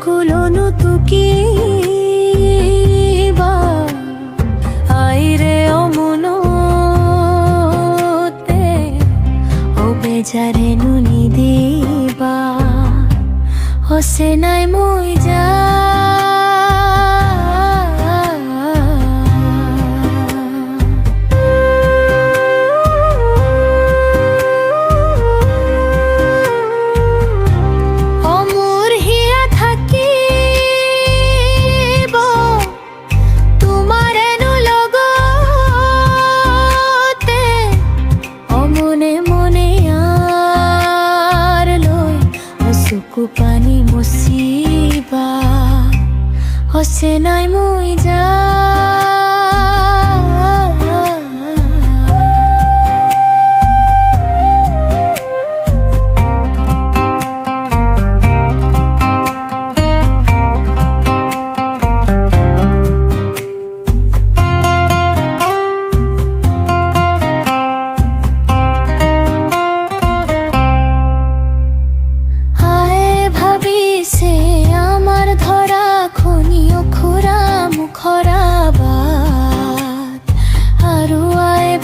কুলনো তুকি বা আইরে অমনতে ও বেজারে নুনি দিবা হসে নাই মই যা পানি মুসিবা হসে নাই মই যা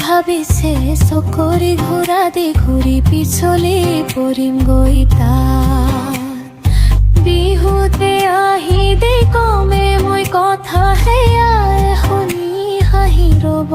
ভাবিছে চকৰি ঘূৰা দি ঘূৰি পিছলি পৰিম গৈ তাত বিহুতে আহি দে কমে মই কথা সেয়া শুনি হাঁহি ৰব